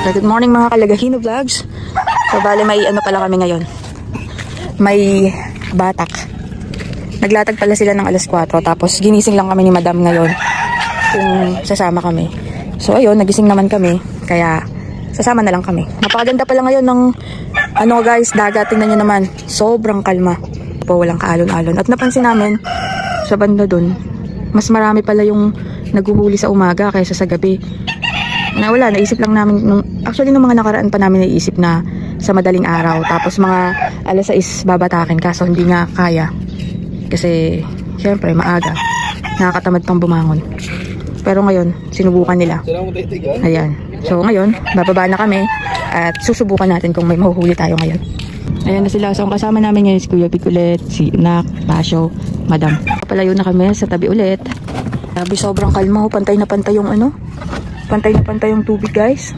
Good morning mga Kalagahino Vlogs. So bale may ano pala kami ngayon. May batak. Naglatag pala sila ng alas 4 tapos ginising lang kami ni Madam ngayon kung sasama kami. So ayun, nagising naman kami kaya sasama na lang kami. Napakaganda pala ngayon ng ano guys, dagat. Tingnan nyo naman, sobrang kalma po, walang kaalon-alon. At napansin namin sa banda dun, mas marami pala yung naghuhuli sa umaga kaysa sa gabi. Na wala, naisip lang namin actually nung mga nakaraan pa namin naisip na sa madaling araw tapos mga alas 6 babatakin kaso hindi nga kaya kasi syempre maaga, nakakatamad pang bumangon. Pero ngayon sinubukan nila. Ayan, so ngayon bababa na kami at susubukan natin kung may mahuhuli tayo ngayon. Ayan na sila. So ang kasama namin ngayon si Kuya Vic ulit, si Nak, Basyo, Madam. Palayo na kami sa tabi ulit. Sabi sobrang kalma, pantay na pantay yung ano, pantay na pantay yung tubig guys.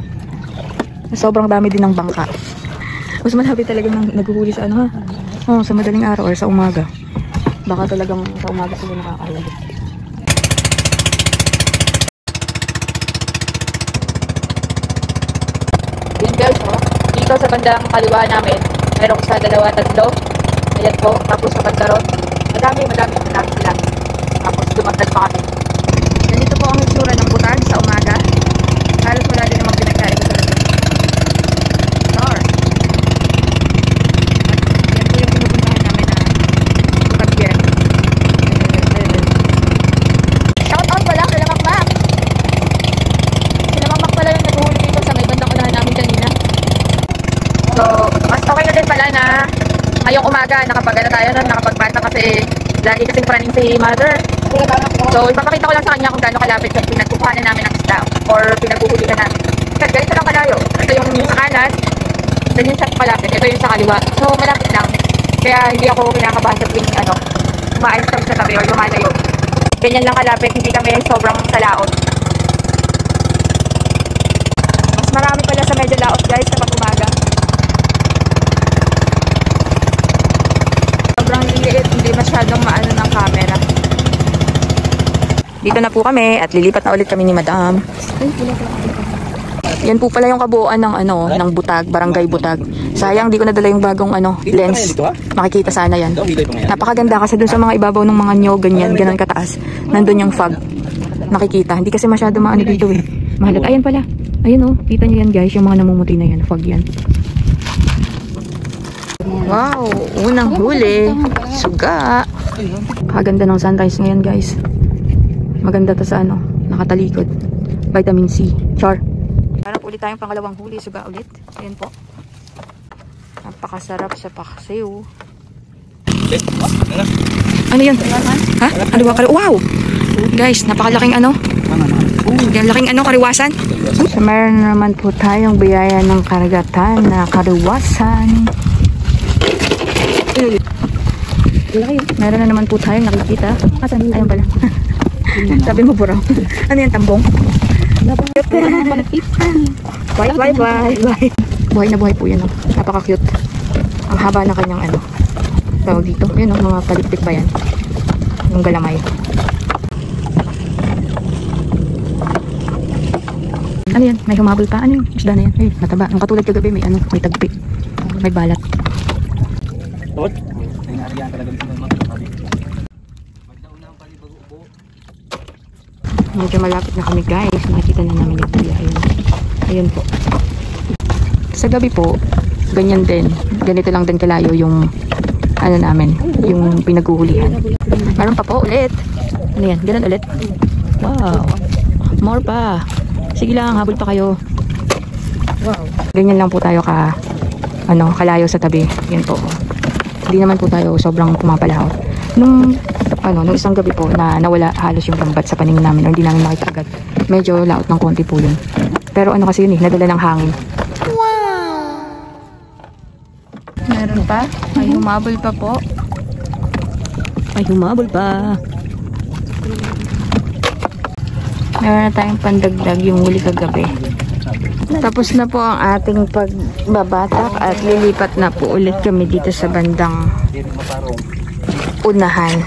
Sobrang dami din ng bangka. Mas malapit talagang naghuhuli sa ano ha. Oh, sa madaling araw or sa umaga. Baka talagang sa umaga sila nakakahuli. Yan guys, oh. Dito sa bandang kaliwa namin, mayroong sa 2-3. Ayan po, tapos sa banda ron, madami sila. Tapos dumagdag pa kami. Ganito po ang itsura ng butag sa umaga. Halos wala din namang pinagkain ko sa gabi. Star. Yan po yung pinupuntahan namin na butag yan. Shout out pala kay Makmak. Sila Makmak pala yung naghuhuli dito sa may bandang unahan namin kanina. So, mas okay na din pala na ngayong umaga nakapagana tayo na nakapagbata kasi lagi kasing praning si Mother. So, ipapakita ko lang sa kanya kung gaano kalapit sa pinagkukuhanan namin ng isda or pinaghuhulihan namin. Kasi ganito lang kalayo. Ito yung sa kanan, ganyan siya kalapit. Ito yung sa kaliwa. So, malapit lang. Kaya hindi ako kinakabahan sa tuwing umaayos kami sa tabi or lumalayo. Ganyan lang kalapit, hindi kami sobrang sa laot. Mas marami pala sa medyo laot guys sa pag-umaga. Sobrang liliit, hindi masyadong maano ng camera. Dito na po kami at lilipat na ulit kami ni Madam. Yan po pala yung kabuuan ng ano, ng Butag, Barangay Butag. Sayang di ko nadala yung bagong ano, lens. Makikita sana yan. Napakaganda kasi dun sa mga ibabaw ng mga nyog, ganyan kataas. Nandun yung fog. Nakikita. Hindi kasi masyado maano dito eh. Mahalat. Ayan pala. Ayun oh, kita niyo yan guys, yung mga namumuti na yan, fog yan. Wow, unang huli. Suga. Kaganda ng sunrise ngayon guys. Maganda to sa ano, nakatalikod. Vitamin C. Char. Harap ulit tayong pangalawang huli. Suga ulit. Ayan po. Napakasarap sa paksiw. Ano yan? Ha? Ano ba? Wow! Guys, napakalaking ano. Laking ano, kariwasan. So, meron naman po tayong biyaya ng karagatan na kariwasan. Meron na naman po tayong nakikita. Asan? Ayun pala. Sabi mo buraw. Ano yan, tambong? Bye. Buhay na buhay po yan. Oh. Napaka-cute. Ang haba na kanyang ano. Tawag dito. Yun, oh, mga palikpik ba yan? Yung galamay. Ano yan? May humabol pa. Ano yung isda na yan? Ay, mataba. Ang katulad kagabi may ano, may tagpi. May balat. Medyo malapit na kami guys. Nakikita na namin yung tuya. Ayun po. Sa gabi po, ganyan din. Ganito lang din kalayo yung ano namin, yung pinaghuhulihan. Meron pa po ulit. Ano yan? Ganun ulit. Wow. More pa. Sige lang, habol pa kayo. Wow. Ganyan lang po tayo kalayo sa tabi. Yan po. Hindi naman po tayo sobrang pumapalaot. Nung isang gabi po na nawala halos yung lambat sa paningin namin or hindi namin makita agad. Medyo laot ng konti po yun. Pero ano kasi yun eh, nadala ng hangin. Wow! Meron pa? May humabol pa po. May humabol pa. Meron na tayong pandagdag yung huli kagabi. Tapos na po ang ating pagbabatak at lilipat na po ulit kami dito sa bandang unahan.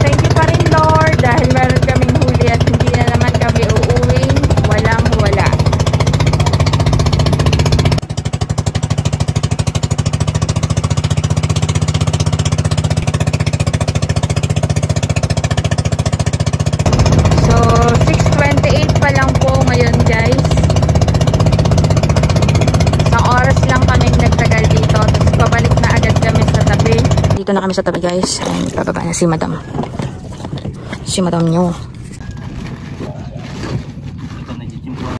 Thank you pa rin Lord dahil meron kaming huli at hindi na naman Nandito na kami sa tabi guys. And bababa na si madam. Si madam nyo.